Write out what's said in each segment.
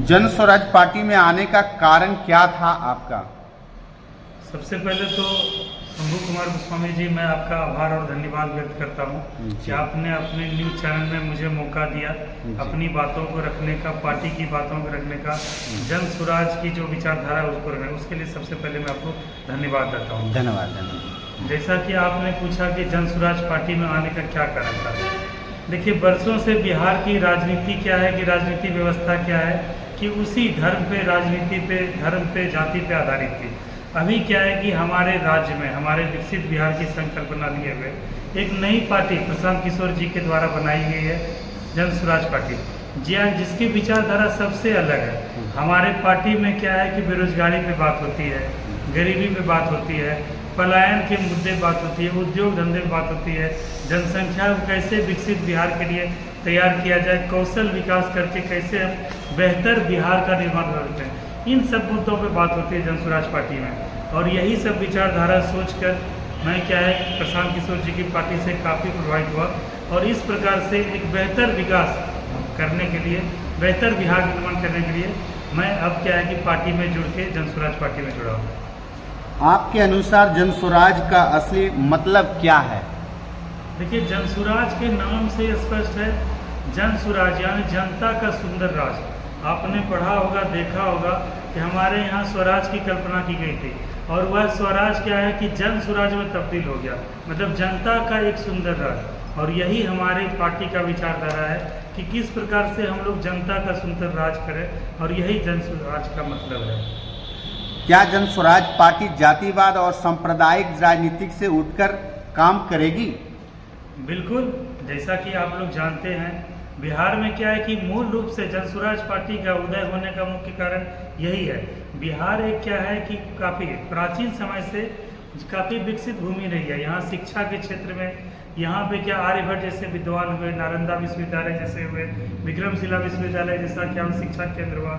जन स्वराज पार्टी में आने का कारण क्या था आपका? सबसे पहले तो शंभू कुमार गोस्वामी जी, मैं आपका आभार और धन्यवाद व्यक्त करता हूँ कि आपने अपने न्यूज़ चैनल में मुझे मौका दिया अपनी बातों को रखने का, पार्टी की बातों को रखने का, जन स्वराज की जो विचारधारा है उसको रखने, उसके लिए सबसे पहले मैं आपको धन्यवाद देता हूँ। धन्यवाद। जैसा कि आपने पूछा कि जन स्वराज पार्टी में आने का क्या कारण था। देखिए, बरसों से बिहार की राजनीति क्या है कि राजनीति व्यवस्था क्या है कि उसी धर्म पे, राजनीति पे, धर्म पे, जाति पे आधारित थी। अभी क्या है कि हमारे राज्य में, हमारे विकसित बिहार की संकल्पना लिए हुए एक नई पार्टी प्रशांत किशोर जी के द्वारा बनाई गई है, जन स्वराज पार्टी, जिसकी विचारधारा सबसे अलग है। हमारे पार्टी में क्या है कि बेरोजगारी पे बात होती है, गरीबी पे बात होती है, पलायन के मुद्दे बात होती है, उद्योग धंधे पे बात होती है, जनसंख्या को कैसे विकसित बिहार के लिए तैयार किया जाए, कौशल विकास करके कैसे हम बेहतर बिहार का निर्माण करते हैं, इन सब मुद्दों पे बात होती है जन स्वराज पार्टी में। और यही सब विचारधारा सोचकर मैं क्या है प्रशांत किशोर जी की पार्टी से काफ़ी प्रभावित हुआ और इस प्रकार से एक बेहतर विकास करने के लिए, बेहतर बिहार निर्माण करने के लिए मैं अब क्या है कि पार्टी में जुड़ के जन स्वराज पार्टी में जुड़ा हूँ। आपके अनुसार जन स्वराज का असली मतलब क्या है? देखिए, जन स्वराज के नाम से स्पष्ट है, जन स्वराज यानी जनता का सुंदर राज। आपने पढ़ा होगा, देखा होगा कि हमारे यहाँ स्वराज की कल्पना की गई थी और वह स्वराज क्या है कि जन स्वराज में तब्दील हो गया, मतलब जनता का एक सुंदर राज। और यही हमारे पार्टी का विचारधारा है कि किस प्रकार से हम लोग जनता का सुंदर राज करें और यही जन स्वराज का मतलब है। क्या जन स्वराज पार्टी जातिवाद और सांप्रदायिक राजनीति से उठकर काम करेगी? बिल्कुल, जैसा कि आप लोग जानते हैं, बिहार में क्या है कि मूल रूप से जन स्वराज पार्टी का उदय होने का मुख्य कारण यही है। बिहार एक क्या है कि काफ़ी प्राचीन समय से काफ़ी विकसित भूमि रही है। यहाँ शिक्षा के क्षेत्र में यहाँ पे क्या आर्यभट्ट जैसे विद्वान हुए, नालंदा विश्वविद्यालय जैसे हुए, विक्रमशिला विश्वविद्यालय जैसा क्या शिक्षा केंद्र हुआ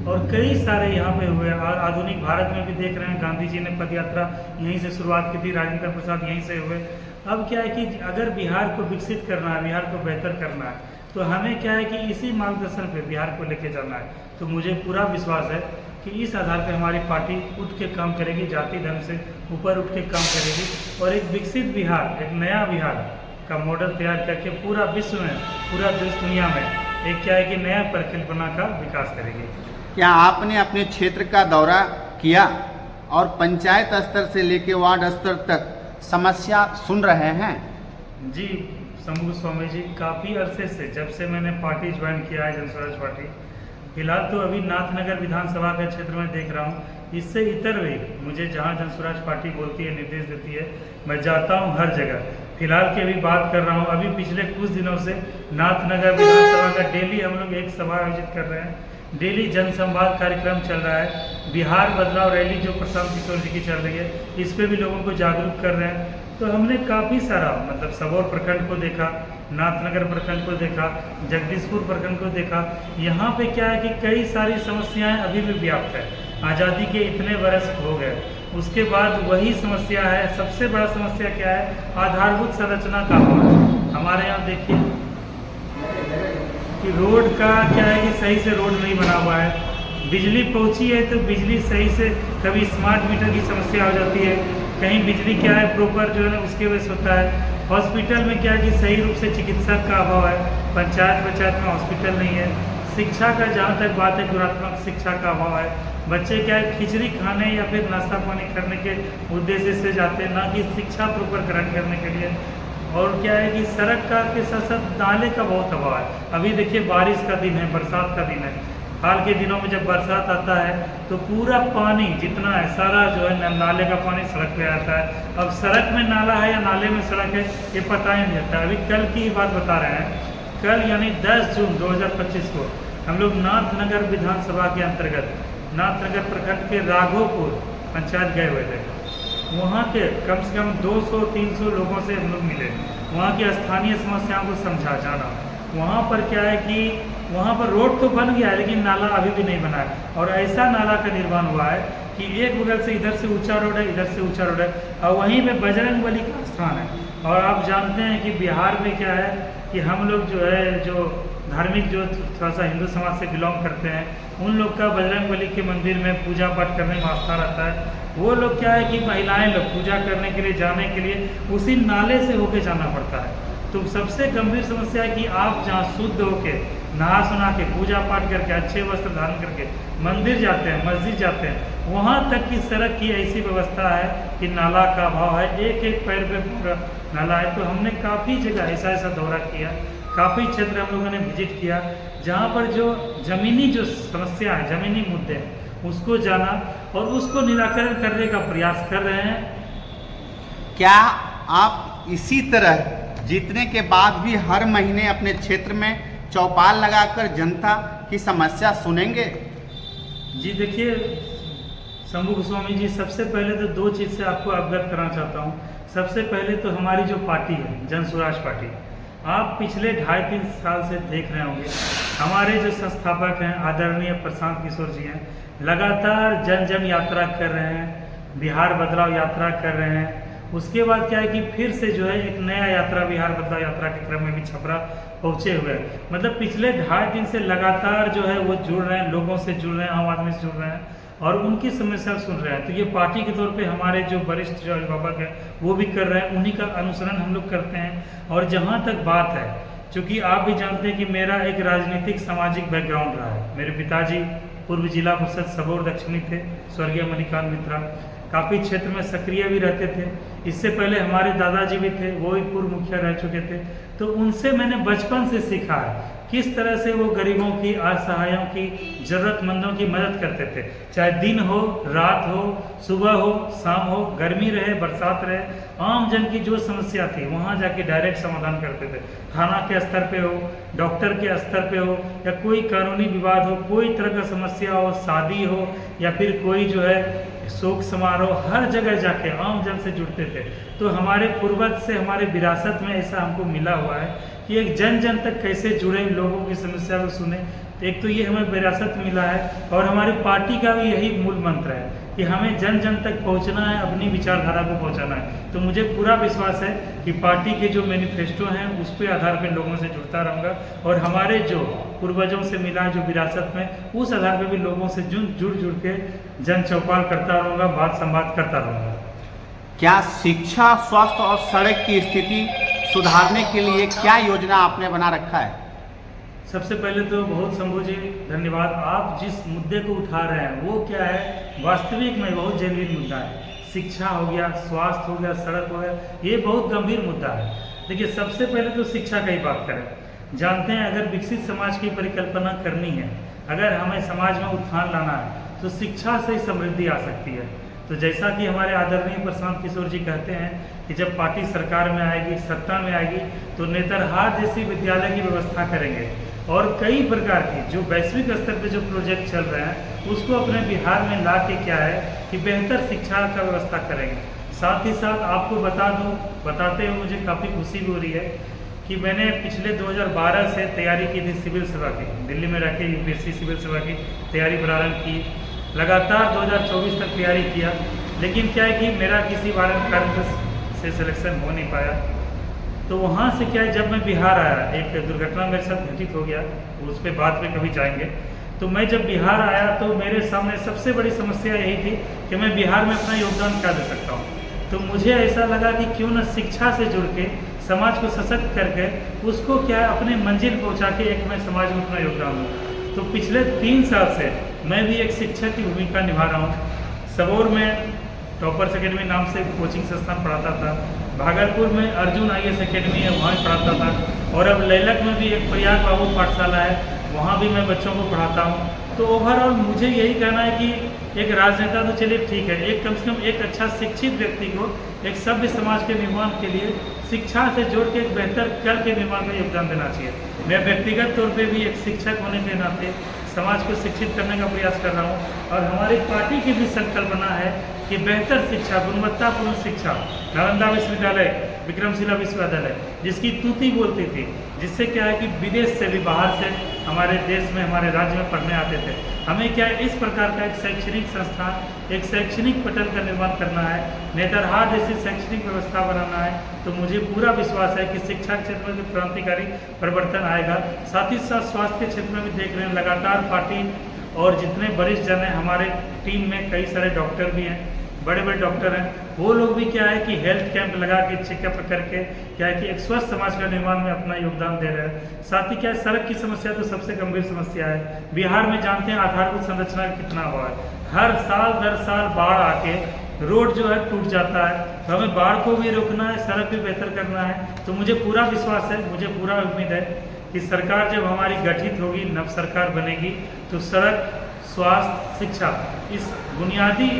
और कई सारे यहाँ पे हुए। और आधुनिक भारत में भी देख रहे हैं, गांधी जी ने पद यात्रा यहीं से शुरुआत की थी, राजेंद्र प्रसाद यहीं से हुए। अब क्या है कि अगर बिहार को विकसित करना है, बिहार को बेहतर करना है, तो हमें क्या है कि इसी मार्गदर्शन पे बिहार को लेके जाना है। तो मुझे पूरा विश्वास है कि इस आधार पे हमारी पार्टी उठ के काम करेगी, जाति धर्म से ऊपर उठ के काम करेगी और एक विकसित बिहार, एक नया बिहार का मॉडल तैयार करके पूरा विश्व में, पूरा देश दुनिया में एक क्या है कि नया परिकल्पना का विकास करेगी। क्या आपने अपने क्षेत्र का दौरा किया और पंचायत स्तर से लेकर वार्ड स्तर तक समस्या सुन रहे हैं? जी शंभू गोस्वामी जी, काफ़ी अरसे से, जब से मैंने पार्टी ज्वाइन किया है जन स्वराज पार्टी, फिलहाल तो अभी नाथनगर विधानसभा के क्षेत्र में देख रहा हूँ, इससे इतर भी मुझे जहाँ जन स्वराज पार्टी बोलती है, निर्देश देती है, मैं जाता हूँ हर जगह। फिलहाल की अभी बात कर रहा हूँ, अभी पिछले कुछ दिनों से नाथनगर विधानसभा का डेली हम लोग एक सभा आयोजित कर रहे हैं, डेली जनसंवाद कार्यक्रम चल रहा है। बिहार बदलाव रैली जो प्रशांत किशोर जी की चल रही है, इस पे भी लोगों को जागरूक कर रहे हैं। तो हमने काफ़ी सारा, मतलब सबौर प्रखंड को देखा, नाथनगर प्रखंड को देखा, जगदीशपुर प्रखंड को देखा। यहाँ पे क्या है कि कई सारी समस्याएं अभी भी व्याप्त है। आज़ादी के इतने वर्ष हो गए, उसके बाद वही समस्या है। सबसे बड़ा समस्या क्या है? आधारभूत संरचना का अभाव। हमारे यहाँ देखिए कि रोड का क्या है कि सही से रोड नहीं बना हुआ है। बिजली पहुंची है तो बिजली सही से, कभी स्मार्ट मीटर की समस्या हो जाती है, कहीं बिजली क्या है प्रॉपर जो है ना उसके वजह से होता है। हॉस्पिटल में क्या है कि सही रूप से चिकित्सक का अभाव है, पंचायत में हॉस्पिटल नहीं है। शिक्षा का जहाँ तक बात है, गुणात्मक शिक्षा का अभाव है। बच्चे क्या है खिचड़ी खाने या फिर नाश्ता पानी करने के उद्देश्य से जाते हैं, ना कि शिक्षा प्रॉपर ग्रहण करने के लिए। और क्या है कि सड़क का के साथ साथ नाले का बहुत अभाव है। अभी देखिए बारिश का दिन है, बरसात का दिन है, हाल के दिनों में जब बरसात आता है तो पूरा पानी जितना है सारा जो है नाले का पानी सड़क पे आता है। अब सड़क में नाला है या नाले में सड़क है ये पता ही नहीं चलता। अभी कल की ही बात बता रहे हैं, कल यानी 10 जून 2025 को हम लोग नाथनगर विधानसभा के अंतर्गत नाथनगर प्रखंड के राघोपुर पंचायत गए हुए थे। वहाँ के कम से कम 200-300 लोगों से हम लोग मिले, वहाँ की स्थानीय समस्याओं को समझा जाना। वहाँ पर क्या है कि वहाँ पर रोड तो बन गया है लेकिन नाला अभी भी नहीं बना है। और ऐसा नाला का निर्माण हुआ है कि एक बगल से इधर से ऊंचा रोड है, इधर से ऊंचा रोड है और वहीं पे बजरंगबली का स्थान है। और आप जानते हैं कि बिहार में क्या है कि हम लोग जो है जो धार्मिक जो थोड़ा सा हिंदू समाज से बिलोंग करते हैं, उन लोग का बजरंग बली के मंदिर में पूजा पाठ करने में आस्था रहता है। वो लोग क्या है कि महिलाएं लोग पूजा करने के लिए जाने के लिए उसी नाले से होके जाना पड़ता है। तो सबसे गंभीर समस्या है कि आप जहाँ शुद्ध होके नहा सुना के पूजा पाठ करके अच्छे वस्त्र धारण करके मंदिर जाते हैं, मस्जिद जाते हैं, वहाँ तक की सड़क की ऐसी व्यवस्था है कि नाला का अभाव है, एक एक पैर पे पूरा नाला है। तो हमने काफ़ी जगह ऐसा दौरा किया, काफ़ी क्षेत्र हम लोगों ने विजिट किया जहाँ पर जो ज़मीनी जो समस्या है, ज़मीनी मुद्दे हैं, उसको जाना और उसको निराकरण करने का प्रयास कर रहे हैं। क्या आप इसी तरह जीतने के बाद भी हर महीने अपने क्षेत्र में चौपाल लगाकर जनता की समस्या सुनेंगे? जी देखिए शंभू गोस्वामी जी, सबसे पहले तो दो चीज़ से आपको अवगत कराना चाहता हूँ। सबसे पहले तो हमारी जो पार्टी है जन स्वराज पार्टी, आप पिछले 2.5-3 साल से देख रहे होंगे, हमारे जो संस्थापक हैं आदरणीय प्रशांत किशोर जी हैं, लगातार जन जन यात्रा कर रहे हैं, बिहार बदलाव यात्रा कर रहे हैं। उसके बाद क्या है कि फिर से जो है एक नया यात्रा बिहार बदलाव यात्रा के क्रम में भी छपरा पहुँचे हुए हैं। मतलब पिछले 2.5 दिन से लगातार जो है वो जुड़ रहे हैं, लोगों से जुड़ रहे हैं, आम आदमी से जुड़ रहे हैं और उनकी समस्या सुन रहे हैं। तो ये पार्टी के तौर पे हमारे जो वरिष्ठ जो अभिभावक हैं वो भी कर रहे हैं, उन्हीं का अनुसरण हम लोग करते हैं। और जहाँ तक बात है, चूँकि आप भी जानते हैं कि मेरा एक राजनीतिक सामाजिक बैकग्राउंड रहा है। मेरे पिताजी पूर्व जिला परिषद सबौर दक्षिणी थे, स्वर्गीय मणिकांत मित्रा, काफ़ी क्षेत्र में सक्रिय भी रहते थे। इससे पहले हमारे दादाजी भी थे, वो भी पूर्व मुखिया रह चुके थे। तो उनसे मैंने बचपन से सीखा है किस तरह से वो गरीबों की, असहायों की, ज़रूरतमंदों की मदद करते थे। चाहे दिन हो, रात हो, सुबह हो, शाम हो, गर्मी रहे, बरसात रहे, आम जन की जो समस्या थी वहाँ जाके डायरेक्ट समाधान करते थे। थाना के स्तर पे हो, डॉक्टर के स्तर पे हो, या कोई कानूनी विवाद हो, कोई तरह का समस्या हो, शादी हो या फिर कोई जो है शोक समारोह, हर जगह जाके आम जन से जुड़ते थे। तो हमारे पूर्वज से, हमारे विरासत में ऐसा हमको मिला हुआ है कि एक जन जन तक कैसे जुड़े, लोगों की समस्या को सुने। एक तो ये हमें विरासत मिला है और हमारी पार्टी का भी यही मूल मंत्र है कि हमें जन जन तक पहुंचना है, अपनी विचारधारा को पहुंचाना है। तो मुझे पूरा विश्वास है कि पार्टी के जो मैनिफेस्टो हैं उस पे आधार पर लोगों से जुड़ता रहूँगा और हमारे जो पूर्वजों से मिला जो विरासत में, उस आधार पर भी लोगों से जुड़ के जन चौपाल करता रहूँगा, बात संवाद करता रहूँगा। क्या शिक्षा, स्वास्थ्य और सड़क की स्थिति सुधारने के लिए क्या योजना आपने बना रखा है? सबसे पहले तो बहुत शंभू जी धन्यवाद। आप जिस मुद्दे को उठा रहे हैं वो क्या है, वास्तविक में बहुत जेन्युइन मुद्दा है। शिक्षा हो गया, स्वास्थ्य हो गया, सड़क हो गया, ये बहुत गंभीर मुद्दा है। देखिए सबसे पहले तो शिक्षा की ही बात करें। जानते हैं अगर विकसित समाज की परिकल्पना करनी है, अगर हमें समाज में उत्थान लाना है तो शिक्षा से ही समृद्धि आ सकती है। तो जैसा कि हमारे आदरणीय प्रशांत किशोर जी कहते हैं कि जब पार्टी सरकार में आएगी, सत्ता में आएगी तो नेतरहाट जैसी विद्यालय की व्यवस्था करेंगे और कई प्रकार की जो वैश्विक स्तर पे जो प्रोजेक्ट चल रहे हैं उसको अपने बिहार में ला के क्या है कि बेहतर शिक्षा का व्यवस्था करेंगे। साथ ही साथ आपको बता दूं, बताते हुए मुझे काफ़ी खुशी भी हो रही है कि मैंने पिछले 2012 से तैयारी की थी सिविल सेवा की, दिल्ली में रह के यूपीएससी सिविल सेवा की तैयारी प्रारंभ की, लगातार 2024 तक तैयारी किया। लेकिन क्या है कि मेरा किसी कारण से सिलेक्शन हो नहीं पाया। तो वहाँ से क्या है, जब मैं बिहार आया, एक दुर्घटना मेरे साथ घटित हो गया, उस पर बाद में कभी जाएंगे। तो मैं जब बिहार आया तो मेरे सामने सबसे बड़ी समस्या यही थी कि मैं बिहार में अपना योगदान क्या दे सकता हूँ। तो मुझे ऐसा लगा कि क्यों न शिक्षा से जुड़ के, समाज को सशक्त करके, उसको क्या है अपने मंजिल पहुँचा के एक मैं समाज में अपना योगदान दूँ। तो पिछले 3 साल से मैं भी एक शिक्षक की भूमिका निभा रहा हूँ। सबौर में टॉपर्स अकेडमी नाम से कोचिंग संस्थान पढ़ाता था, भागलपुर में अर्जुन IAS अकेडमी है वहाँ पढ़ाता था, और अब लैलक में भी एक प्रयाग बाबू पाठशाला है, वहाँ भी मैं बच्चों को पढ़ाता हूँ। तो ओवरऑल मुझे यही कहना है कि एक राजनेता तो चलिए ठीक है, एक कम से कम एक अच्छा शिक्षित व्यक्ति को एक सभ्य समाज के निर्माण के लिए शिक्षा से जोड़ के एक बेहतर कल के निर्माण में योगदान देना चाहिए। मैं व्यक्तिगत तौर पे भी एक शिक्षक होने के नाते समाज को शिक्षित करने का प्रयास कर रहा हूँ और हमारी पार्टी की भी संकल्पना है कि बेहतर शिक्षा, गुणवत्तापूर्ण शिक्षा, नालंदा विश्वविद्यालय, विक्रमशिला विश्वविद्यालय जिसकी तूती बोलती थी, जिससे क्या है कि विदेश से भी, बाहर से हमारे देश में, हमारे राज्य में पढ़ने आते थे। हमें क्या है, इस प्रकार का एक शैक्षणिक संस्थान, एक शैक्षणिक पटल का निर्माण करना है, नेतरहाट जैसी शैक्षणिक व्यवस्था बनाना है। तो मुझे पूरा विश्वास है कि शिक्षा क्षेत्र में भी क्रांतिकारी परिवर्तन आएगा। साथ ही साथ स्वास्थ्य के क्षेत्र में भी देख रहे हैं लगातार पार्टी और जितने वरिष्ठ जन हैं, हमारे टीम में कई सारे डॉक्टर भी हैं, बड़े बड़े डॉक्टर हैं, वो लोग भी क्या है कि हेल्थ कैंप लगा के चेकअप करके क्या है कि एक स्वस्थ समाज का निर्माण में अपना योगदान दे रहे हैं। साथ ही क्या है, सड़क की समस्या तो सबसे गंभीर समस्या है। बिहार में जानते हैं आधारभूत संरचना कितना हुआ है, हर साल दर साल बाढ़ आके रोड जो है टूट जाता है। तो हमें बाढ़ को भी रोकना है, सड़क भी बेहतर करना है। तो मुझे पूरा विश्वास है, मुझे पूरा उम्मीद है कि सरकार जब हमारी गठित होगी, नव सरकार बनेगी, तो सड़क, स्वास्थ्य, शिक्षा, इस बुनियादी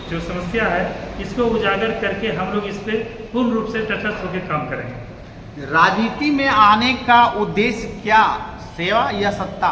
जो समस्या है इसको उजागर करके हम लोग इस पे पूर्ण रूप से तटस्थ होकर काम करेंगे। राजनीति में आने का उद्देश्य क्या, सेवा या सत्ता?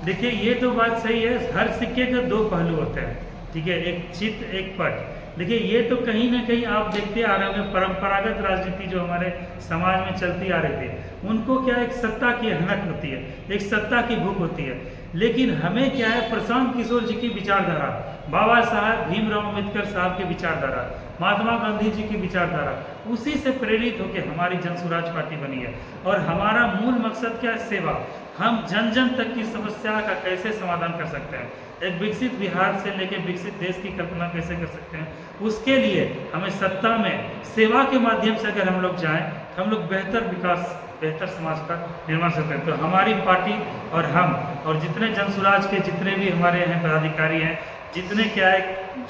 देखिए, ये तो बात सही है, हर सिक्के के दो पहलू होते हैं, ठीक है, एक चित्त एक पट। देखिए, ये तो कहीं ना कहीं आप देखते आ रहे हैं, परंपरागत राजनीति जो हमारे समाज में चलती आ रही थी, उनको क्या एक सत्ता की हनक होती है, एक सत्ता की भूख होती है। लेकिन हमें क्या है, प्रशांत किशोर जी की विचारधारा, बाबा साहब भीमराव अम्बेडकर साहब की विचारधारा, महात्मा गांधी जी की विचारधारा, उसी से प्रेरित होकर हमारी जन स्वराज पार्टी बनी है। और हमारा मूल मकसद क्या है, सेवा। हम जन जन तक की समस्या का कैसे समाधान कर सकते हैं, एक विकसित बिहार से लेकर विकसित देश की कल्पना कैसे कर सकते हैं, उसके लिए हमें सत्ता में सेवा के माध्यम से अगर हम लोग जाएं तो हम लोग बेहतर विकास, बेहतर समाज का निर्माण कर सकते हैं। तो हमारी पार्टी और हम और जितने जन स्वराज के जितने भी हमारे यहाँ पदाधिकारी हैं, जितने क्या है,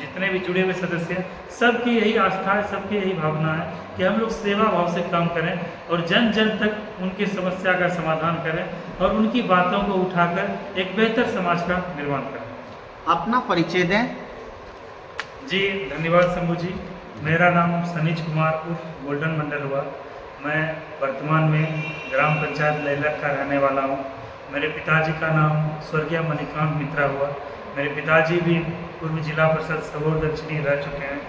जितने भी जुड़े हुए सदस्य हैं, सबकी यही आस्था है, सबकी यही भावना है कि हम लोग सेवा भाव से काम करें और जन जन तक उनकी समस्या का समाधान करें और उनकी बातों को उठाकर एक बेहतर समाज का निर्माण करें। अपना परिचय दें। जी धन्यवाद शंभू जी, मेरा नाम सनीज कुमार उर्फ गोल्डन मंडल हुआ। मैं वर्तमान में ग्राम पंचायत लैलक का रहने वाला हूँ। मेरे पिताजी का नाम स्वर्गीय मणिकांत मित्रा हुआ। मेरे पिताजी भी पूर्व जिला परिषद सबौर दक्षिणी रह चुके हैं।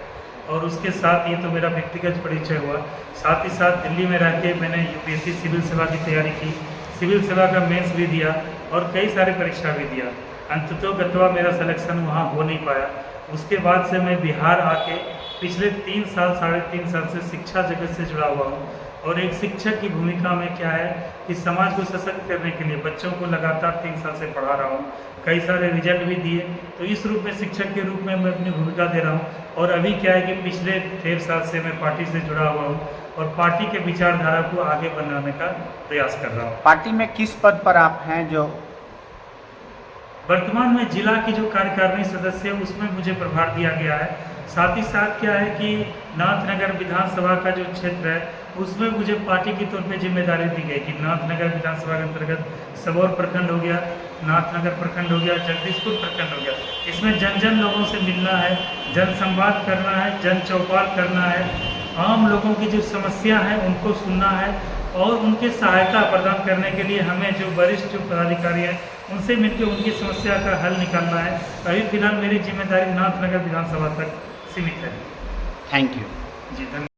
और उसके साथ ये तो मेरा व्यक्तिगत परिचय हुआ। साथ ही साथ दिल्ली में रह के मैंने यूपीएससी सिविल सेवा की तैयारी की, सिविल सेवा का मेंस भी दिया और कई सारे परीक्षा भी दिया। अंततोगत्वा मेरा सिलेक्शन वहाँ हो नहीं पाया। उसके बाद से मैं बिहार आके पिछले 3 साल, 3.5 साल से शिक्षा जगत से जुड़ा हुआ हूँ। और एक शिक्षक की भूमिका में क्या है कि समाज को सशक्त करने के लिए बच्चों को लगातार 3 साल से पढ़ा रहा हूँ, कई सारे रिजल्ट भी दिए। तो इस रूप में शिक्षक के रूप में मैं अपनी भूमिका दे रहा हूँ। और अभी क्या है कि पिछले 1.5 साल से मैं पार्टी से जुड़ा हुआ हूँ और पार्टी के विचारधारा को आगे बनाने का प्रयास कर रहा हूँ। पार्टी में किस पद पर आप हैं? जो वर्तमान में जिला की जो कार्यकारिणी सदस्य है उसमें मुझे प्रभार दिया गया है। साथ ही साथ क्या है कि नाथनगर विधानसभा का जो क्षेत्र है उसमें मुझे पार्टी के तौर पे जिम्मेदारी दी गई कि नाथनगर विधानसभा के अंतर्गत सबौर प्रखंड हो गया, नाथनगर प्रखंड हो गया, जगदीशपुर प्रखंड हो गया। इसमें जन जन लोगों से मिलना है, जन संवाद करना है, जन चौपाल करना है, आम लोगों की जो समस्या है उनको सुनना है और उनकी सहायता प्रदान करने के लिए हमें जो वरिष्ठ जो पदाधिकारी हैं उनसे मिलकर उनकी समस्या का हल निकालना है। अभी फिलहाल मेरी जिम्मेदारी नाथनगर विधानसभा तक सीमित है। थैंक यू जी धन्यवाद।